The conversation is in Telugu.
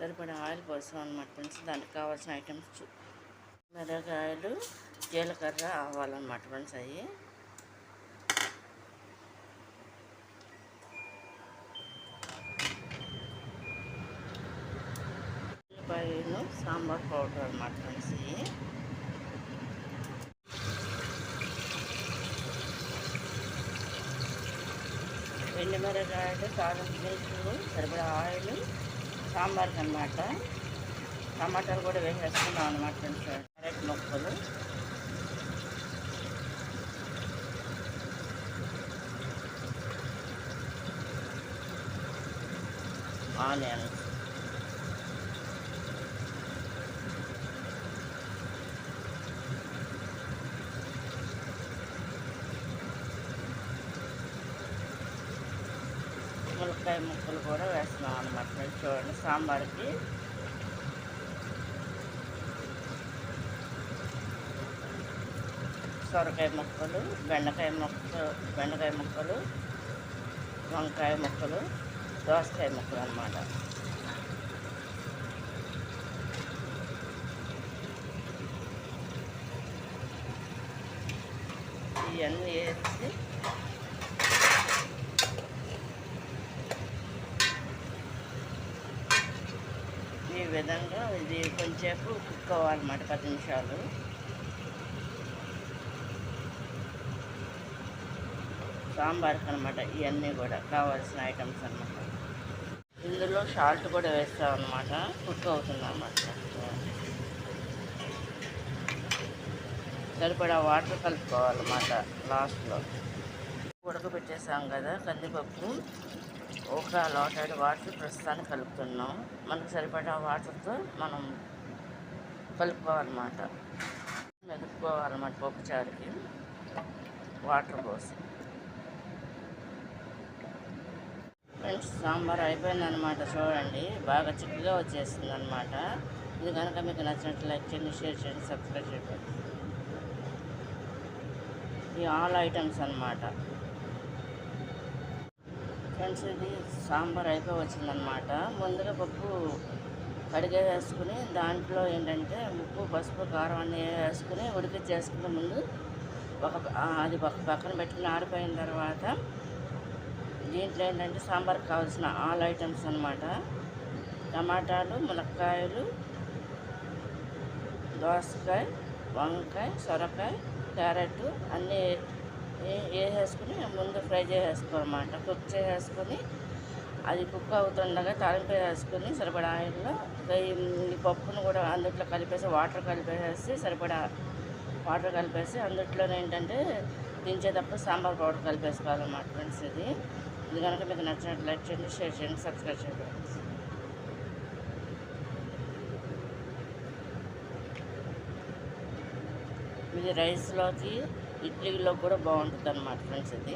సరిపడా ఆయిల్ పోసాం అనమాట ఫ్రెండ్స్. దానికి కావాల్సిన ఐటమ్స్ మిరపకాయలు, జీలకర్ర, ఆవాలన్నమాట ఫ్రెండ్స్. అవి ఉల్లిపాయలు, సాంబార్ పౌడర్ అన్నమాట ఫ్రెండ్స్. ఇవి ఎండుమిరపకాయలు, కారం దినుసులు, సరిపడా ఆయిల్, సాంబార్కి అన్నమాట. టమాటాలు కూడా వేసేసుకున్నాం అన్నమాట ఫ్రెండ్స్. క్యారెట్ ముక్కలు, ఆనియన్స్, ములక్కాయ ముక్కలు కూడా వేస్తున్నాం అన్నమాట ఫ్రెండ్స్. చూడండి, సాంబార్కి సొరకాయ ముక్కలు, బెండకాయ ముక్కలు, వంకాయ ముక్కలు, దోసకాయ ముక్కలు అన్నమాట. ఇవన్నీ వేసి ఈ విధంగా ఇది కొంచెంసేపు కుక్ అవ్వాలన్నమాట, 10 నిమిషాలు. సాంబార్కి అనమాట. ఇవన్నీ కూడా కావాల్సిన ఐటమ్స్ అన్నమాట. ఇందులో సాల్ట్ కూడా వేస్తాం అన్నమాట. కుక్ అవుతుంది అన్నమాట. సరిపడా వాటర్ కలుపుకోవాలన్నమాట లాస్ట్లో. ఉడకబెట్టేసాం కదా కందిపప్పు, ఒక లోటాడు వాటర్ ప్రస్తుతానికి కలుపుతున్నాం. మనకు సరిపడా వాటర్తో మనం కలుపుకోవాలన్నమాట. మెదుపుకోవాలన్నమాట పప్పుచారుకి వాటర్ పోసి. ఫ్రెండ్స్, సాంబార్ అయిపోయిందనమాట. చూడండి, బాగా చిక్కగా వచ్చేసింది అనమాట. ఇది కనుక మీకు నచ్చినట్లు లైక్ చేయండి, షేర్ చేయండి, సబ్స్క్రైబ్ చేయండి. ఈ ఆల్ ఐటమ్స్ అనమాట ఫ్రెండ్స్. ఇది సాంబార్ అయిపోయి వచ్చిందనమాట. ముందుగా పప్పు కడిగే వేసుకుని దాంట్లో ఏంటంటే ఉప్పు, పసుపు, కారం అన్నీ వేసుకుని ఉడికిచ్చేసుకునే ముందు అది పక్కన పెట్టుకుని ఆరిపోయిన తర్వాత దీంట్లో ఏంటంటే సాంబార్కి కావాల్సిన ఆల్ ఐటమ్స్ అన్నమాట. టమాటాలు, ములక్కాయలు, దోసకాయ, వంకాయ, సొరకాయ, క్యారెట్ అన్నీ వేసేసుకుని ముందు ఫ్రై చేసేసుకోవాలన్నమాట. కుక్ చేసేసుకొని అది కుక్ అవుతుండగా తాలింపు వేసుకొని సరిపడా ఆయిల్లో ఈ పప్పును కూడా అందుట్లో కలిపేసి వాటర్ కలిపేసి సరిపడా వాటర్ కలిపేసి అందుట్లోనే ఏంటంటే దించేటప్పుడు సాంబార్ పౌడర్ కలిపేసుకోవాలన్నమాట ఫ్రెండ్స్. ఇది కనుక మీకు నచ్చినట్లు లైక్ చేయండి, షేర్ చేయండి, సబ్స్క్రైబ్ చేయండి. ఇది రైస్లోకి, ఇడ్లీలో కూడా బాగుంటుంది అన్నమాట ఫ్రెండ్స్. ఇది